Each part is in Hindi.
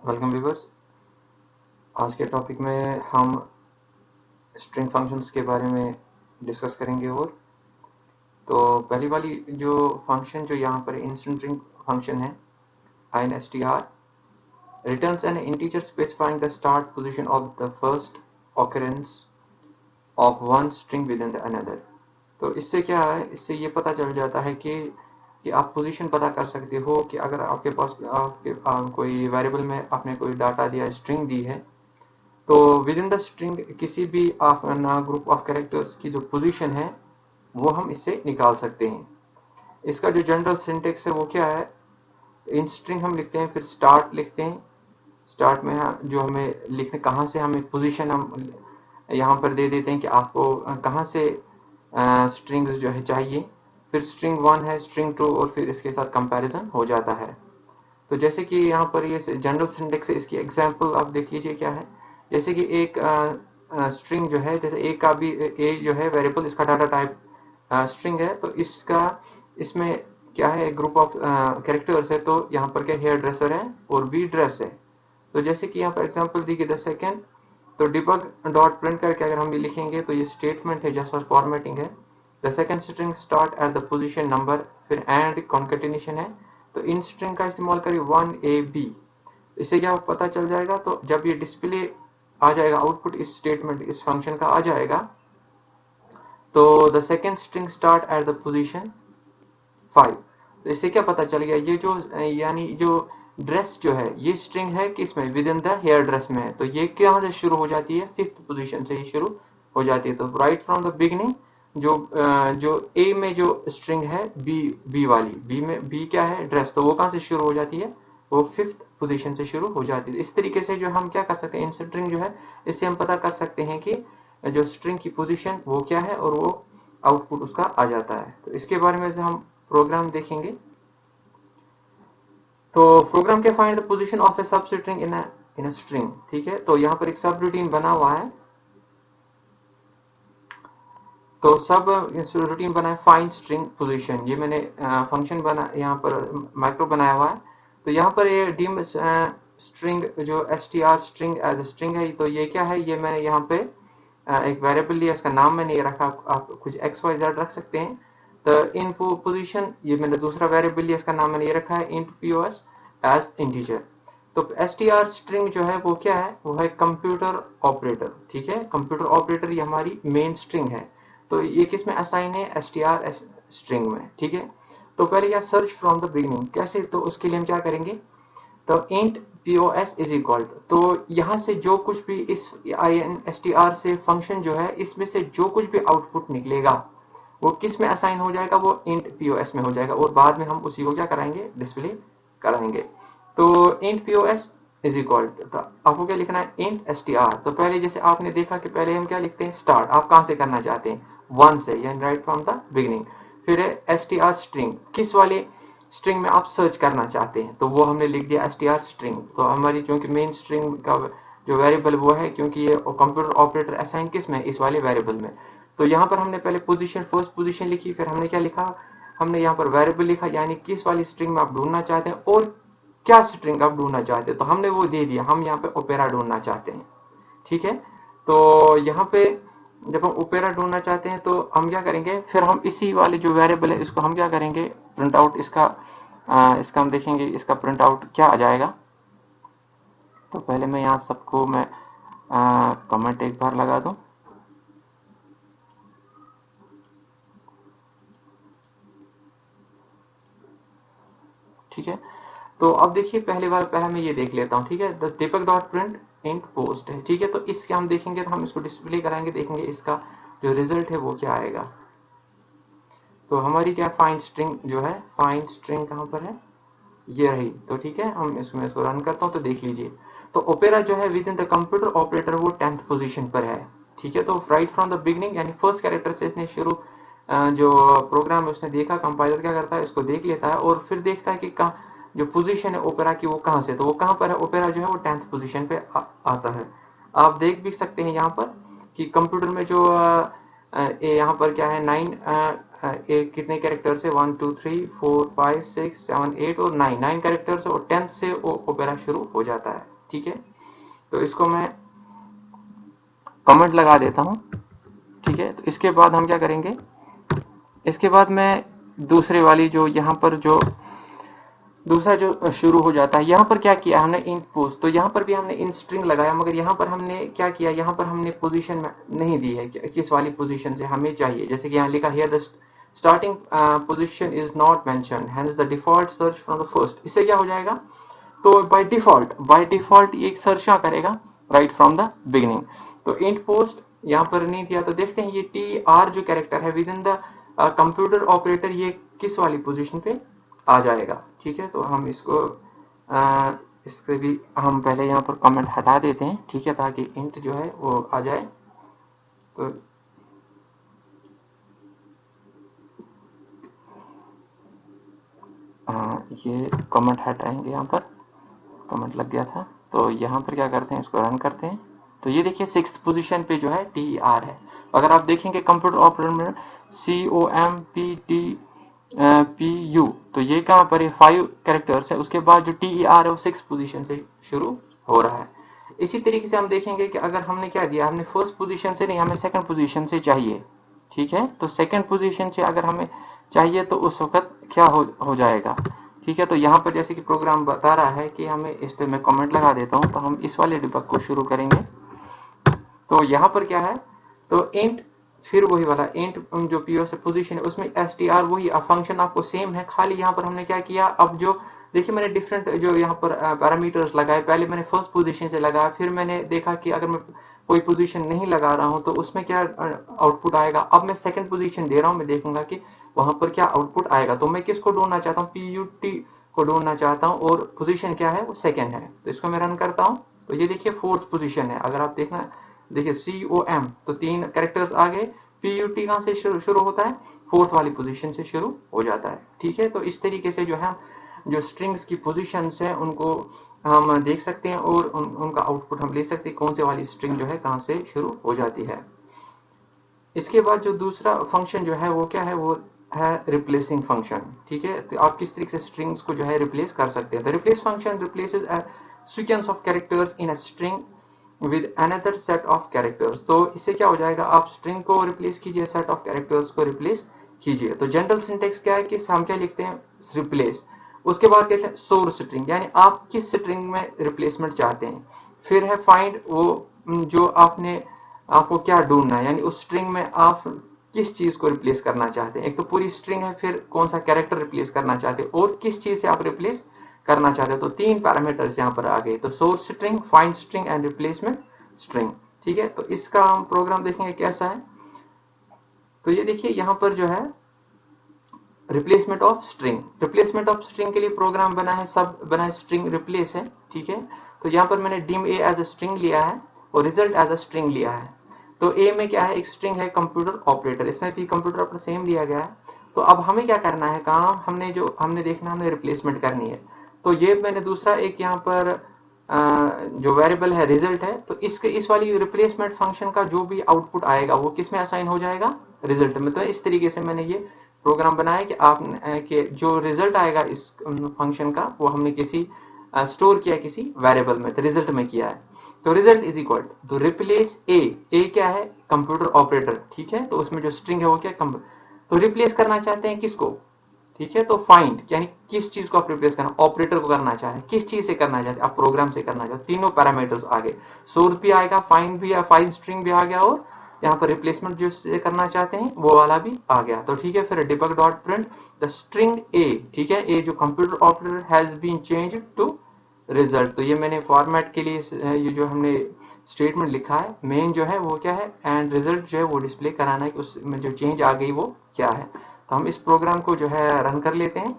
Welcome viewers. आज के टॉपिक में हम स्ट्रिंग फंक्शंस के बारे में डिस्कस करेंगे। और तो पहली वाली जो फंक्शन जो यहाँ पर इंस्टेंट स्ट्रिंग फंक्शन है instr returns an integer specifying the start position of the first occurrence of one string within the another। तो इससे क्या है, इससे ये पता चल जाता है कि आप पोजीशन पता कर सकते हो कि अगर आपके पास कोई वेरिएबल में आपने कोई डाटा दिया, स्ट्रिंग दी है, तो विद इन द स्ट्रिंग किसी भी ग्रुप ऑफ कैरेक्टर्स की जो पोजीशन है वो हम इससे निकाल सकते हैं। इसका जो जनरल सिंटेक्स है वो क्या है, इन स्ट्रिंग हम लिखते हैं, फिर स्टार्ट लिखते हैं। स्टार्ट में जो हमें लिखने कहाँ से हमें पोजीशन हम यहाँ पर दे देते हैं कि आपको कहाँ से स्ट्रिंग्स जो है चाहिए। फिर स्ट्रिंग 1 है, स्ट्रिंग 2 और फिर इसके साथ कंपैरिजन हो जाता है। तो जैसे कि यहाँ पर ये जनरल सिंटेक्स है, इसकी एग्जांपल आप देख लीजिए क्या है। जैसे कि एक स्ट्रिंग जो है, जैसे ए का भी ए जो है वेरिएबल, इसका डाटा टाइप स्ट्रिंग है, तो इसमें क्या है, ग्रुप ऑफ कैरेक्टर्स है। तो यहाँ पर क्या हेयर ड्रेसर है और बी ड्रेस है। तो जैसे कि यहाँ पर एग्जांपल दी गई द सेकेंड, तो डिबग डॉट प्रिंट करके अगर हम भी लिखेंगे तो ये स्टेटमेंट है जस्ट फॉर फॉर्मेटिंग है। The second string start at the position number, फिर एंड कॉन्केटिनेशन है। तो इन स्ट्रिंग का इस्तेमाल करिए 1ab। इससे क्या पता चल जाएगा, तो जब ये डिस्प्ले आ जाएगा, आउटपुट इस स्टेटमेंट इस फंक्शन का आ जाएगा, तो the second string start at the position 5। तो इससे क्या पता चल गया, ये जो यानी जो ड्रेस जो है ये स्ट्रिंग है किसमें, within the hair dress में है। तो ये कहाँ से शुरू हो जाती है, 5th पोजीशन से ही शुरू हो जाती है। तो राइट फ्रॉम द बिगिनिंग जो ए में जो स्ट्रिंग है बी वाली, बी में बी क्या है, ड्रेस, तो वो कहाँ से शुरू हो जाती है, वो 5th पोजीशन से शुरू हो जाती है। इस तरीके से जो हम क्या कर सकते हैं, इन स्ट्रिंग जो है इससे हम पता कर सकते हैं कि जो स्ट्रिंग की पोजीशन वो क्या है और वो आउटपुट उसका आ जाता है। तो इसके बारे में हम प्रोग्राम देखेंगे। तो प्रोग्राम क्या, फाइंड द पोजीशन ऑफ ए सब स्ट्रिंग इन अ स्ट्रिंग। ठीक है, तो यहाँ पर एक सब रूटीन बना हुआ है। तो सब रूटीन बना है फाइंड स्ट्रिंग पोजीशन। ये मैंने फंक्शन बना यहाँ पर माइक्रो बनाया हुआ है। तो यहाँ पर ये डिम स्ट्रिंग जो str स्ट्रिंग एज स्ट्रिंग है, तो ये क्या है, ये मैंने यहाँ पे एक वेरिएबल लिया, इसका नाम मैंने ये रखा, आप कुछ xyz रख सकते हैं। तो इन पोजीशन ये मैंने दूसरा वेरिएबल लिया, इसका नाम मैंने ये रखा है int pos एज इंटीजर। तो str स्ट्रिंग जो है वो क्या है, वो है कंप्यूटर ऑपरेटर। ठीक है, कंप्यूटर ऑपरेटर ये हमारी मेन स्ट्रिंग है। तो ये किस में असाइन है, str स्ट्रिंग में। ठीक है, तो पहले क्या, सर्च फ्रॉम द बिगिनिंग कैसे, तो उसके लिए हम क्या करेंगे, तो int pos इज इक्वल, तो यहाँ से जो कुछ भी इस str से फंक्शन जो है इसमें से जो कुछ भी आउटपुट निकलेगा वो किस में असाइन हो जाएगा, वो int pos में हो जाएगा। और बाद में हम उसी को क्या कराएंगे, डिस्प्ले कराएंगे। तो int pos इज इक्वल, तो आपको क्या लिखना है, int str। तो पहले जैसे आपने देखा कि पहले हम क्या लिखते हैं, स्टार्ट, आप कहां से करना चाहते हैं, 1 से, यानी राइट फ्रॉम द बिगिनिंग। फिर str स्ट्रिंग, किस वाले स्ट्रिंग में आप सर्च करना चाहते हैं, तो वो हमने लिख दिया str स्ट्रिंग। तो हमारी क्योंकि मेन स्ट्रिंग का जो वेरिएबल वो है, क्योंकि ये कंप्यूटर ऑपरेटर असाइन किस में, इस वाले वेरिएबल में। तो यहाँ पर हमने पहले पोजीशन, फर्स्ट पोजीशन लिखी, फिर हमने क्या लिखा, हमने यहाँ पर वेरिएबल लिखा, यानी किस वाली स्ट्रिंग में आप ढूंढना चाहते हैं और क्या स्ट्रिंग आप ढूंढना चाहते हैं, तो हमने वो दे दिया, हम यहाँ पे ओपेरा ढूंढना चाहते हैं। ठीक है, तो यहाँ पे जब हम ओपेरा ढूंढना चाहते हैं तो हम क्या करेंगे, फिर हम इसी वाले जो वेरिएबल है इसको हम क्या करेंगे, प्रिंट आउट इसका हम देखेंगे इसका प्रिंट आउट क्या आ जाएगा। तो पहले मैं यहाँ सबको मैं कमेंट एक बार लगा दूं। ठीक है, तो अब देखिए पहले मैं ये देख लेता हूँ। ठीक है, the Deepak dot print int post है। ठीक है, तो इसके हम देखेंगे, तो हम इसको डिस्प्ले कराएंगे, देखेंगे इसका जो रिजल्ट है वो क्या आएगा। तो हमारी क्या, फाइंड स्ट्रिंग जो है, फाइंड स्ट्रिंग कहाँ पर है, ये रही। तो ठीक है, हम इसमें इसको रन करता हूँ, तो देख लीजिए, तो ओपेरा जो है with in the computer operator वो 10th पोजीशन पर है। ठीक है, तो राइट फ्रॉम द बिगिनिंग यानी फर्स्ट कैरेक्टर से इसने शुरू जो प्रोग्राम उसने देखा, कंपाइलर क्या करता है, इसको देख लेता है और फिर देखता है कि कहाँ जो पोजीशन है ओपेरा की वो कहाँ से, तो वो कहाँ पर है, ओपेरा जो है वो 10th पोजीशन पे आता है। आप देख भी सकते हैं यहाँ पर कि कंप्यूटर में जो यहाँ पर क्या है, 9 कितने कैरेक्टर्स है, 1 2 3 4 5 6 7 8 और 9 कैरेक्टर्स है और 10th से ओपेरा शुरू हो जाता है। ठीक है, तो इसको मैं कमेंट लगा देता हूं। ठीक है, तो इसके बाद हम क्या करेंगे, इसके बाद मैं दूसरे वाली जो यहाँ पर जो दूसरा जो शुरू हो जाता है, यहाँ पर क्या किया हमने int पोस्ट, तो यहाँ पर भी हमने int स्ट्रिंग लगाया, मगर यहाँ पर हमने क्या किया, यहाँ पर हमने पोजीशन नहीं दी है किस वाली पोजीशन से हमें चाहिए। जैसे कि यहाँ लिखा है the starting position is not mentioned hence the default search from the first. इससे क्या हो जाएगा, तो बाय डिफॉल्ट ये सर्च क्या करेगा, राइट फ्रॉम द बिगिनिंग। तो int पोस्ट यहाँ पर नहीं दिया, तो देखते हैं ये टी आर जो कैरेक्टर है with in the computer operator, ये किस वाली पोजीशन पे आ जाएगा। ठीक है, तो हम इसको इसके भी हम पहले यहाँ पर कमेंट हटा देते हैं। ठीक है, ताकि इंट जो है वो आ जाए। तो ये कमेंट हटाएंगे, यहाँ पर कमेंट लग गया था। तो यहाँ पर क्या करते हैं, इसको रन करते हैं। तो ये देखिए 6th पोजीशन पे जो है टी आर है। अगर आप देखेंगे कंप्यूटर ऑपरेटर में COMPTPU, तो ये कहाँ पर है 5 कैरेक्टर्स है, उसके बाद जो TER है वो 6 पोजीशन से शुरू हो रहा है। इसी तरीके से हम देखेंगे कि अगर हमने क्या दिया, हमने फर्स्ट पोजीशन से नहीं, हमें सेकंड पोजीशन से चाहिए। ठीक है, तो सेकंड पोजीशन से अगर हमें चाहिए तो उस वक्त क्या हो जाएगा। ठीक है, तो यहाँ पर जैसे कि प्रोग्राम बता रहा है कि हमें, इस पे मैं कमेंट लगा देता हूँ। तो हम इस वाले डिबग को शुरू करेंगे। तो यहाँ पर क्या है, तो इंट फिर वही वाला इंट जो पीओ से पोजीशन है उसमें str वही फंक्शन आपको सेम है, खाली यहाँ पर हमने क्या किया, अब जो देखिए मैंने डिफरेंट जो यहाँ पर पैरामीटर्स लगाए। पहले मैंने फर्स्ट पोजीशन से लगाया, फिर मैंने देखा कि अगर मैं कोई पोजीशन नहीं लगा रहा हूँ तो उसमें क्या आउटपुट आएगा। अब मैं सेकंड पोजीशन दे रहा हूँ, मैं देखूंगा कि वहां पर क्या आउटपुट आएगा। तो मैं किसको ढूंढना चाहता हूँ, PUT को ढूंढना चाहता हूँ, और पोजीशन क्या है वो सेकंड है। तो इसको मैं रन करता हूँ, तो ये देखिए फोर्थ पोजीशन है। अगर आप देखना देखिए COM, तो 3 कैरेक्टर्स आ गए। PUT कहाँ से शुरू होता है, फोर्थ वाली पोजीशन से शुरू हो जाता है। ठीक है, तो इस तरीके से जो है जो स्ट्रिंग्स की पोजीशंस है उनको हम देख सकते हैं, और उनका आउटपुट हम ले सकते हैं, कौन से वाली स्ट्रिंग जो है कहाँ से शुरू हो जाती है। इसके बाद जो दूसरा फंक्शन जो है वो क्या है, वो है रिप्लेसिंग फंक्शन। ठीक है, तो आप किस तरीके से स्ट्रिंग्स को जो है रिप्लेस कर सकते हैं। तो replace function replaces a sequence of characters in a string with another set of characters. तो इससे क्या हो जाएगा, आप स्ट्रिंग को रिप्लेस कीजिए, सेट ऑफ कैरेक्टर्स को रिप्लेस कीजिए। तो जनरल सिंटेक्स क्या है कि हम क्या लिखते हैं, रिप्लेस, उसके बाद कहते हैं सोर्स स्ट्रिंग, यानी आप किस स्ट्रिंग में रिप्लेसमेंट चाहते हैं। फिर है फाइंड, वो जो आपको क्या ढूंढना है, यानी उस स्ट्रिंग में आप किस चीज को रिप्लेस करना चाहते हैं। एक तो पूरी स्ट्रिंग है, फिर कौन सा कैरेक्टर रिप्लेस करना चाहते हैं, और किस चीज से आप रिप्लेस करना चाहते हैं। तो 3 पैरामीटर्स यहाँ पर आ गए, तो source string, find string and replacement string. ठीक है, तो इसका हम प्रोग्राम देखेंगे कैसा है। तो ये देखिए यहाँ पर जो है replacement of string, replacement of string के लिए प्रोग्राम बना है, सब बना है, स्ट्रिंग रिप्लेस है। ठीक है, तो यहाँ पर मैंने dim a as a string लिया है और रिजल्ट एज अ स्ट्रिंग लिया है। तो a में क्या है, एक स्ट्रिंग है कंप्यूटर ऑपरेटर, इसमें भी कंप्यूटर ऑपरेटर सेम दिया गया है। तो अब हमें क्या करना है काम, हमने देखना, हमने रिप्लेसमेंट करनी है। तो ये मैंने दूसरा एक यहाँ पर जो वेरिएबल है रिजल्ट है, तो इस वाली रिप्लेसमेंट फंक्शन का जो भी आउटपुट आएगा वो किस में असाइन हो जाएगा, रिजल्ट में। तो इस तरीके से मैंने ये प्रोग्राम बनाया कि आप के जो रिजल्ट आएगा इस फंक्शन का, वो हमने किसी स्टोर किया किसी वेरिएबल में, तो रिजल्ट में किया है। तो result is equal to replace A क्या है, कंप्यूटर ऑपरेटर। ठीक है, तो उसमें जो स्ट्रिंग है वो क्या, तो रिप्लेस करना चाहते हैं किसको। ठीक है, तो फाइंड यानी किस चीज को आप रिप्लेस करना, ऑपरेटर को करना चाहे, किस चीज से करना चाहते आप, प्रोग्राम से करना चाहते। तीनों पैरामीटर्स आ गए, सोर्स भी आएगा, फाइंड भी, फाइंड स्ट्रिंग भी आ गया, और यहाँ पर रिप्लेसमेंट जो करना चाहते हैं वो वाला भी आ गया। तो ठीक है, फिर debug dot print the string a. ठीक है, ए जो computer operator has been changed to result. तो ये मैंने फॉर्मेट के लिए ये जो हमने स्टेटमेंट लिखा है, मेन जो है वो क्या है, एंड रिजल्ट जो है वो डिस्प्ले कराना है कि उसमें जो चेंज आ गई वो क्या है। तो हम इस प्रोग्राम को जो है रन कर लेते हैं।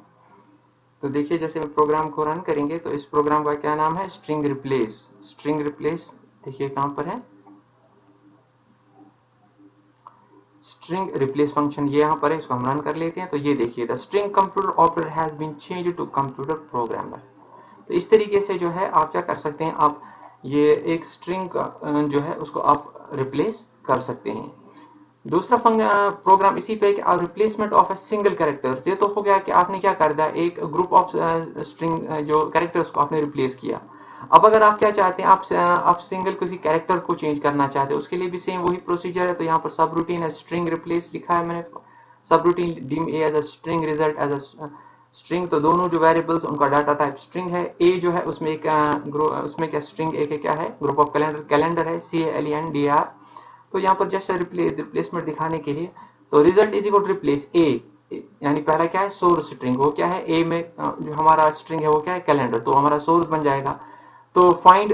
तो देखिए जैसे हम प्रोग्राम को रन करेंगे तो इस प्रोग्राम का क्या नाम है, स्ट्रिंग रिप्लेस। स्ट्रिंग रिप्लेस देखिए कहां पर है, स्ट्रिंग रिप्लेस फंक्शन ये यहाँ पर है, इसको हम रन कर लेते हैं। तो ये देखिए the string computer operator has been changed to computer programmer. तो इस तरीके से जो है आप क्या कर सकते हैं, आप ये एक स्ट्रिंग जो है उसको आप रिप्लेस कर सकते हैं। दूसरा प्रोग्राम इसी पे कि replacement of a single character. ये तो हो गया कि आपने क्या कर दिया, एक ग्रुप ऑफ स्ट्रिंग जो कैरेक्टर्स को आपने रिप्लेस किया। अब अगर आप क्या चाहते हैं, आप सिंगल किसी कैरेक्टर को चेंज करना चाहते हैं, उसके लिए भी सेम वही प्रोसीजर है। तो यहाँ पर सब रूटीन है स्ट्रिंग रिप्लेस लिखा है मैंने, सब routine dim a as a string, result as a string. तो दोनों जो वेरिएबल्स उनका डाटा टाइप स्ट्रिंग है। ए जो है उसमें एक उसमें क्या स्ट्रिंग ए के क्या है, ग्रुप ऑफ कैलेंडर, कैलेंडर है CALENDR। तो यहाँ पर जस्ट रिप्लेसमेंट दिखाने के लिए, तो result is equal to replace A, यानी पहला क्या है सोर्स स्ट्रिंग, वो क्या है ए में जो हमारा स्ट्रिंग है वो क्या है कैलेंडर, तो हमारा सोर्स बन जाएगा। तो फाइंड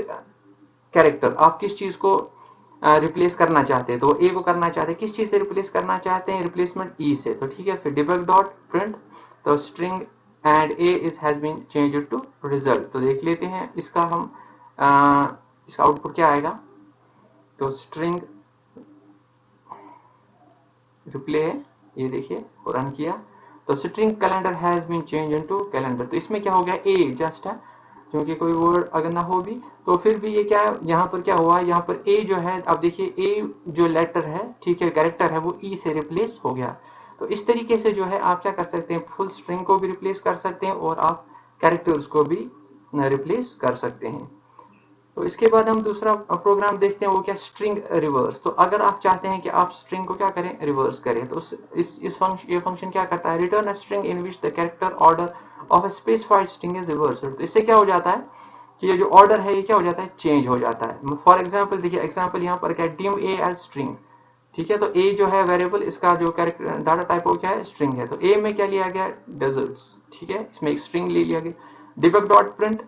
कैरेक्टर, आप किस चीज को रिप्लेस करना चाहते हैं, तो ए को करना चाहते हैं, किस चीज से रिप्लेस करना चाहते हैं, रिप्लेसमेंट ई से। तो ठीक है, फिर डिबग डॉट प्रिंट, तो string and a is has been changed to result. तो देख लेते हैं इसका हम इसका आउटपुट क्या आएगा। तो स्ट्रिंग रिप्ले है, ये देखिए रन किया, तो string calendar has been change into calendar. तो इसमें क्या हो गया, ए जस्ट है, क्योंकि कोई वर्ड अगर ना हो भी तो फिर भी ये क्या है, यहाँ पर क्या हुआ, यहाँ पर ए जो है, अब देखिए ए जो लेटर है, ठीक है, कैरेक्टर है, वो ई से रिप्लेस हो गया। तो इस तरीके से जो है आप क्या कर सकते हैं, फुल स्ट्रिंग को भी रिप्लेस कर सकते हैं और आप कैरेक्टर्स को भी रिप्लेस कर सकते हैं। तो इसके बाद हम दूसरा प्रोग्राम देखते हैं, वो क्या स्ट्रिंग रिवर्स। तो अगर आप चाहते हैं कि आप स्ट्रिंग को क्या करें, रिवर्स करें, तो इस फंक्शन, ये फंक्शन क्या करता है, return a string in which the character order of a specified string is reversed. तो इससे क्या हो जाता है कि ये जो ऑर्डर है ये क्या हो जाता है, चेंज हो जाता है। फॉर एग्जाम्पल देखिए, एग्जाम्पल यहाँ पर क्या है, dim a एज स्ट्रिंग, ठीक है, तो ए जो है वेरिएबल, इसका जो कैरेक्टर डाटा टाइप वो क्या है, स्ट्रिंग है। तो ए में क्या लिया गया, डेजर्ट्स, ठीक है, इसमें एक स्ट्रिंग ले लिया गया। Debug dot print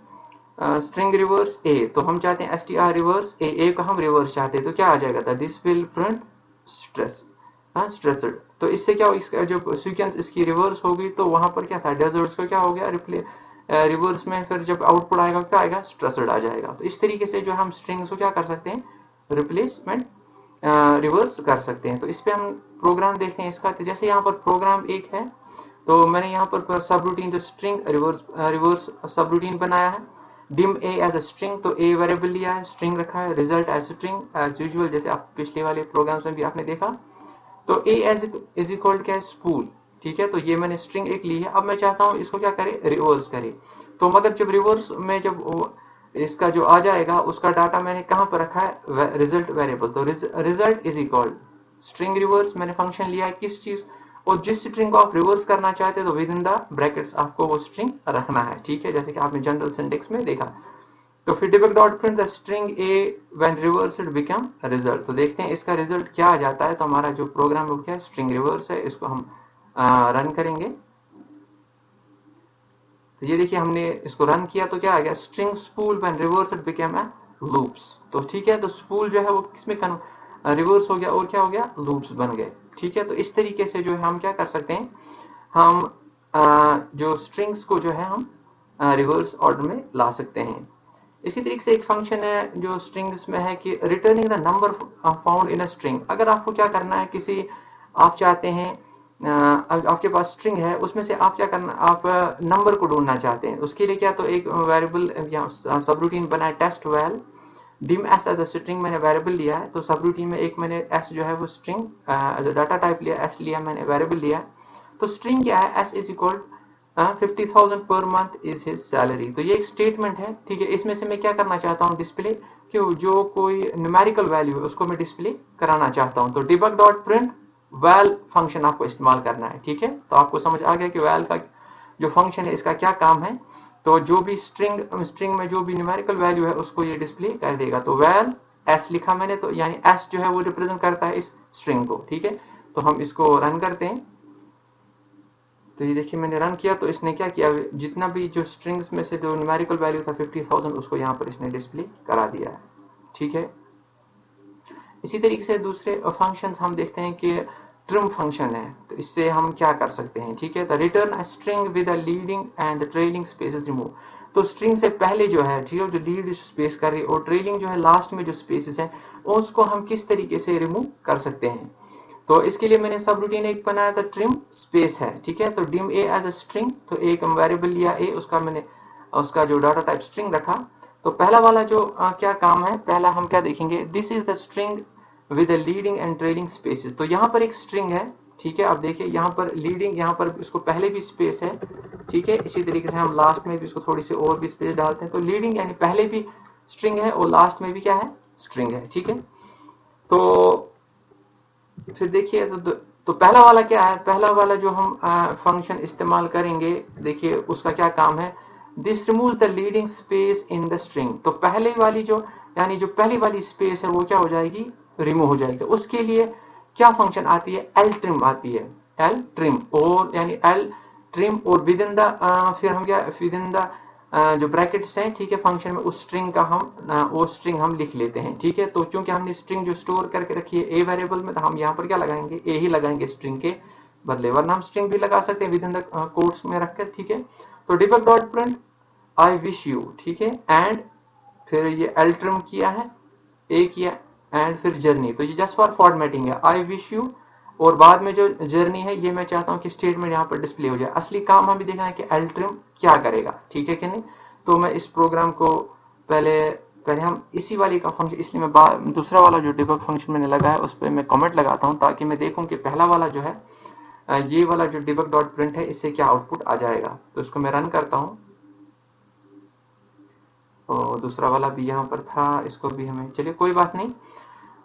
string reverse A, तो हम चाहते हैं str रिवर्स ए, ए को हम रिवर्स चाहते हैं, तो क्या आ जाएगा था, दिस विल प्रिंट स्ट्रेस, हाँ स्ट्रेसड। तो इससे क्या हो, इसका जो सीक्वेंस इसकी रिवर्स होगी, तो वहां पर क्या था, डेजर्ट्स को क्या हो गया रिप्ले रिवर्स में, फिर जब आउटपुट आएगा क्या आएगा, स्ट्रेसड आ जाएगा। तो इस तरीके से जो हम स्ट्रिंग्स को क्या कर सकते हैं, रिप्लेसमेंट रिवर्स कर सकते हैं। तो इस पे हम प्रोग्राम देखते हैं इसका। तो जैसे यहाँ पर प्रोग्राम एक है, तो मैंने यहाँ पर सब रूटीन जो स्ट्रिंग रिवर्स सब रूटीन बनाया है। dim a as a string, तो a वेरिएबल लिया है, स्ट्रिंग रखा है, result as string as usual, जैसे आप पिछले वाले प्रोग्राम्स में भी आपने देखा। तो a एज इज इक्वल क्या है, स्पूल, ठीक है, तो ये मैंने स्ट्रिंग एक ली है। अब मैं चाहता हूँ इसको क्या करे, रिवर्स करे। तो मगर जब रिवर्स में जब इसका जो आ जाएगा, उसका डाटा मैंने कहाँ पर रखा है, रिजल्ट वेरिएबल। तो result is equal string reverse, मैंने फंक्शन लिया है किस चीज, और जिस स्ट्रिंग को आप रिवर्स करना चाहते हैं तो विद इन द ब्रैकेट्स आपको वो स्ट्रिंग रखना है, ठीक है, जैसे कि आपने जनरल सिंटेक्स में देखा। तो फिर debug dot print the string A when reversed become result. तो देखते हैं इसका रिजल्ट क्या आ जाता है। तो हमारा जो प्रोग्राम है क्या है, स्ट्रिंग रिवर्स है, इसको हम रन करेंगे। तो ये देखिए हमने इसको रन किया तो क्या आ गया, string spool when reversed become a loops. तो ठीक है, तो स्पूल जो है वो किसमें रिवर्स हो गया और क्या हो गया, लूप्स बन गए, ठीक है। तो इस तरीके से जो है हम क्या कर सकते हैं, हम जो स्ट्रिंग्स को जो है हम रिवर्स ऑर्डर में ला सकते हैं। इसी तरीके से एक फंक्शन है जो स्ट्रिंग्स में है कि returning the number found in a string. अगर आपको क्या करना है, किसी आप चाहते हैं आपके पास स्ट्रिंग है, उसमें से आप क्या करना, आप नंबर को ढूंढना चाहते हैं, उसके लिए क्या, तो एक वेरिएबल या सब रूटीन बना है test well, dim s as a string मैंने वेरिएबल लिया है। तो सब रूटीन में एक मैंने s जो है वो string as a data type लिया, s लिया मैंने, वेरिएबल लिया। तो स्ट्रिंग क्या है, s is equal 50,000 per month is his salary. तो ये एक स्टेटमेंट है, ठीक है। इसमें से मैं क्या करना चाहता हूँ, डिस्प्ले, कि जो कोई न्यूमेरिकल वैल्यू है उसको मैं डिस्प्ले कराना चाहता हूँ। तो debug dot print val function आपको इस्तेमाल करना है, ठीक है। तो आपको समझ आ गया कि वैल का जो फंक्शन है इसका क्या काम है। तो जो भी स्ट्रिंग में जो भी न्यूमेरिकल वैल्यू है उसको ये डिस्प्ले कर देगा। तो वैल एस लिखा मैंने, तो यानी एस जो है वो रिप्रेजेंट करता है इस स्ट्रिंग को, ठीक है। तो हम इसको रन करते हैं। तो ये देखिए मैंने रन किया, तो इसने क्या किया, जितना भी जो स्ट्रिंग्स में से जो न्यूमेरिकल वैल्यू था 50,000 उसको यहाँ पर इसने डिस्प्ले करा दिया है, ठीक है। इसी तरीके से दूसरे फंक्शंस हम देखते हैं कि ट्रिम फंक्शन है। तो इससे हम क्या कर सकते हैं, ठीक है। तो return a string with a leading and trailing spaces remove. तो स्ट्रिंग से पहले जो है, ठीक है, जो लीड स्पेस कर रही है और ट्रेलिंग जो है लास्ट में जो स्पेसेस है, उसको हम किस तरीके से रिमूव कर सकते हैं। तो इसके लिए मैंने सब रूटीन एक बनाया था, ट्रिम स्पेस है, ठीक है। तो dim a as a string, तो एक वेरिएबल लिया a, उसका मैंने उसका जो डाटा टाइप स्ट्रिंग रखा। तो पहला वाला जो क्या काम है, पहला हम क्या देखेंगे, this is the string with leading and trailing spaces. तो यहाँ पर एक स्ट्रिंग है, ठीक है। अब देखिए यहाँ पर लीडिंग, यहाँ पर इसको पहले भी स्पेस है, ठीक है। इसी तरीके से हम लास्ट में भी इसको थोड़ी सी और भी स्पेस डालते हैं, तो लीडिंग यानी पहले भी स्ट्रिंग है और लास्ट में भी क्या है, स्ट्रिंग है, ठीक है। तो फिर देखिए तो पहला वाला क्या है, पहला वाला जो हम फंक्शन इस्तेमाल करेंगे, देखिए उसका क्या काम है, this remove the leading space in the string. तो पहले वाली जो यानी जो पहली वाली स्पेस है वो क्या हो जाएगी, रिमूव हो जाएगी। उसके लिए क्या फंक्शन आती है, एल ट्रिम आती है, एल ट्रिम, और यानी एल ट्रिम और विद इन द फिर हम क्या विद इन द जो ब्रैकेट्स हैं, ठीक है, फंक्शन में उस स्ट्रिंग का हम वो स्ट्रिंग हम लिख लेते हैं, ठीक है। तो क्योंकि हमने स्ट्रिंग जो स्टोर करके रखी है ए वेरिएबल में, तो हम यहाँ पर क्या लगाएंगे, ए ही लगाएंगे स्ट्रिंग के बदले, वरना हम स्ट्रिंग भी लगा सकते हैं विद इन द कोट्स में रखकर, ठीक है। तो debug dot print I wish you, ठीक है, एंड फिर ये एल ट्रिम किया है, ए किया, एंड फिर जर्नी, तो ये जस्ट फॉर फॉर्मेटिंग है, आई विश यू, और बाद में जो जर्नी है ये मैं चाहता हूं कि स्टेटमेंट यहाँ पर डिस्प्ले हो जाए। असली काम हमें देखना है कि एल ट्रिम क्या करेगा, ठीक है कि नहीं। तो मैं इस प्रोग्राम को पहले पहले हम इसी वाली का फंक्शन, इसलिए मैं दूसरा वाला जो डिबग फंक्शन मैंने लगा है उस पर मैं कमेंट लगाता हूं, ताकि मैं देखूं कि पहला वाला जो है ये वाला जो डिबग डॉट प्रिंट है इससे क्या आउटपुट आ जाएगा। तो इसको मैं रन करता हूं, तो दूसरा वाला भी यहाँ पर था, इसको भी हमें, चलिए कोई बात नहीं।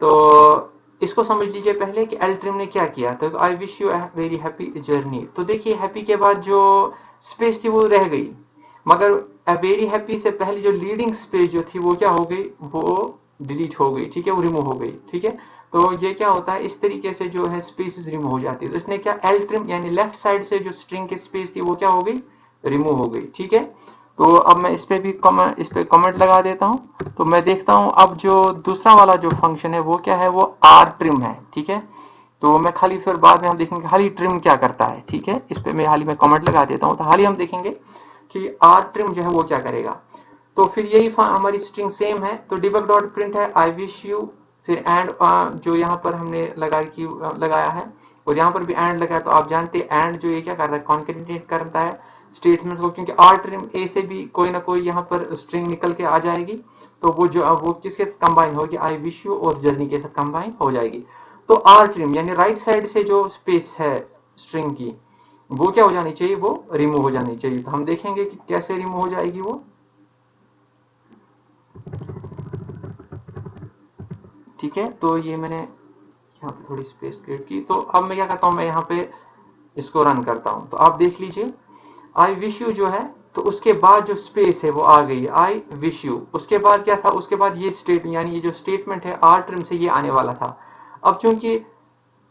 तो इसको समझ लीजिए पहले कि एल ट्रिम ने क्या किया, तो I wish you very happy journey. तो देखिए हैप्पी के बाद जो स्पेस थी वो रह गई, मगर वेरी हैप्पी से पहले जो लीडिंग स्पेस जो थी वो क्या हो गई, वो डिलीट हो गई, ठीक है, वो रिमूव हो गई, ठीक है। तो ये क्या होता है, इस तरीके से जो है स्पेसेस रिमूव हो जाती है। तो इसने क्या, एल ट्रिम यानी लेफ्ट साइड से जो स्ट्रिंग की स्पेस थी वो क्या हो गई, रिमूव हो गई, ठीक है। तो अब मैं इस पे भी इस पे कमेंट लगा देता हूं, तो मैं देखता हूं अब जो दूसरा वाला जो फंक्शन है वो क्या है, वो आर ट्रिम है, ठीक है। तो मैं खाली फिर बाद में हम देखेंगे खाली ट्रिम क्या करता है, ठीक है। इस पे मैं हाल ही में कमेंट लगा देता हूं, तो हाल ही हम देखेंगे कि आर ट्रिम जो है वो क्या करेगा। तो फिर यही हमारी स्ट्रिंग सेम है, तो डिबग डॉट प्रिंट है आई विश यू, फिर एंड जो यहाँ पर हमने लगाया है, और यहाँ पर भी एंड लगाया। तो आप जानते हैं एंड जो ये क्या करता है, कॉन्केटिनेट करता है स्टेटमेंट्स को, क्योंकि आर ट्रिम ए से भी कोई ना कोई यहाँ पर स्ट्रिंग निकल के आ जाएगी, तो वो किसके साथ कंबाइन होगी, आई विश यू और जर्नी के साथ कंबाइन हो जाएगी। तो आर ट्रिम यानी राइट साइड से जो स्पेस है स्ट्रिंग की वो क्या हो जानी चाहिए, वो रिमूव हो जानी चाहिए। तो हम देखेंगे कि कैसे रिमूव हो जाएगी वो, ठीक है। तो ये मैंने यहाँ पे थोड़ी स्पेस क्रिएट की, तो अब मैं क्या करता हूँ, मैं यहाँ पे इसको रन करता हूँ, तो आप देख लीजिए आई विश यू जो है, तो उसके बाद जो स्पेस है वो आ गई, आई विश यू। उसके बाद क्या था, उसके बाद ये स्टेटमेंट यानी ये जो स्टेटमेंट है आर ट्रिम से ये आने वाला था। अब चूंकि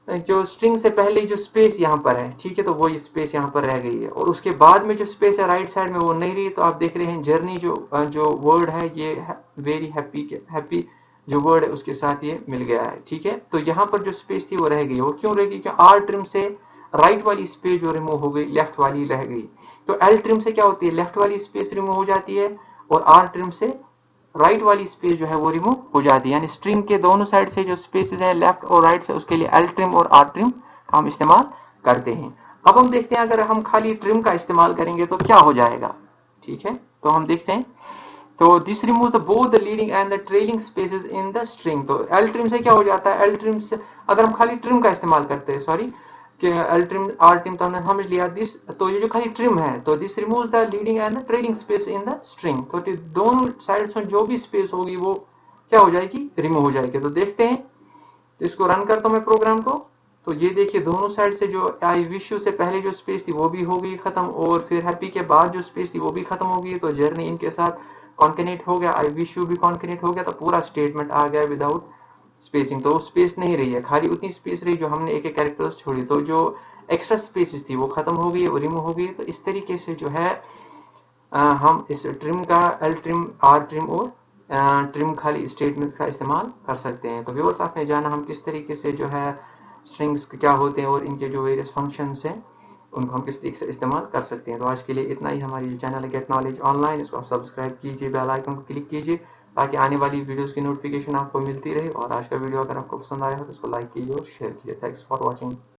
जो स्ट्रिंग से पहले जो स्पेस यहाँ पर है, ठीक है, तो वो स्पेस यहाँ पर रह गई है, और उसके बाद में जो स्पेस है राइट साइड में वो नहीं रही। तो आप देख रहे हैं जर्नी जो वर्ड है ये वेरी हैप्पी जो वर्ड है उसके साथ ये मिल गया है, ठीक है। तो यहाँ पर जो स्पेस थी वो रह गई, वो क्यों रह गई, क्योंकि आर ट्रिम से राइट वाली स्पेस जो रिमूव हो गई, लेफ्ट वाली रह गई। तो एल ट्रिम से क्या होती है, लेफ्ट वाली स्पेस रिमूव हो जाती है, और आर ट्रिम से राइट वाली स्पेस जो है वो रिमूव हो जाती है। यानी स्ट्रिंग के दोनों साइड से जो स्पेसेस हैं लेफ्ट और राइट से, उसके लिए एल ट्रिम और आर ट्रिम का हम इस्तेमाल करते हैं। अब हम देखते हैं अगर हम खाली ट्रिम का इस्तेमाल करेंगे तो क्या हो जाएगा, ठीक है। तो हम देखते हैं, तो this remove the both the leading and the trailing spaces in the string. तो एल ट्रिम से क्या हो जाता है, एल ट्रिम से अगर हम खाली ट्रिम का इस्तेमाल करते हैं, सॉरी कि एल ट्रिम आर ट्रिम तो हमने समझ लिया, दिस तो ये जो खाली ट्रिम है, तो this remove the leading and the trailing space in the string. तो दोनों साइड्स में जो भी स्पेस होगी वो क्या हो जाएगी, रिमूव हो जाएगी। तो देखते हैं, तो इसको रन करता हूं मैं प्रोग्राम को, तो ये देखिए दोनों साइड से जो आई विश यू से पहले जो स्पेस थी वो भी हो गई खत्म, और फिर हैप्पी के बाद जो स्पेस थी वो भी खत्म हो गई। तो जर्नी इनके साथ कॉन्केनेट हो गया, आई विश यू भी कॉन्केनेट हो गया, तो पूरा स्टेटमेंट आ गया विदाउट स्पेसिंग। तो स्पेस नहीं रही है, खाली उतनी स्पेस रही जो हमने एक एक कैरेक्टर्स छोड़ी, तो जो एक्स्ट्रा स्पेसेस थी वो खत्म हो गई, वो रिमूव हो गई। तो इस तरीके से जो है हम इस ट्रिम का एल ट्रिम आर ट्रिम और ट्रिम खाली स्टेटमेंट्स का इस्तेमाल कर सकते हैं। तो व्यूअर्स आपने जाना हम किस तरीके से जो है स्ट्रिंग्स क्या होते हैं और इनके जो वेरियस फंक्शंस हैं उनको हम किस तरीके से इस्तेमाल कर सकते हैं। तो आज के लिए इतना ही। हमारी जो चैनल है गेट नॉलेज ऑनलाइन, इसको आप सब्सक्राइब कीजिए, बेल आइकन को क्लिक कीजिए ताकि आने वाली वीडियोस की नोटिफिकेशन आपको मिलती रहे। और आज का वीडियो अगर आपको पसंद आया हो तो उसको लाइक कीजिए और शेयर कीजिए। Thanks for watching.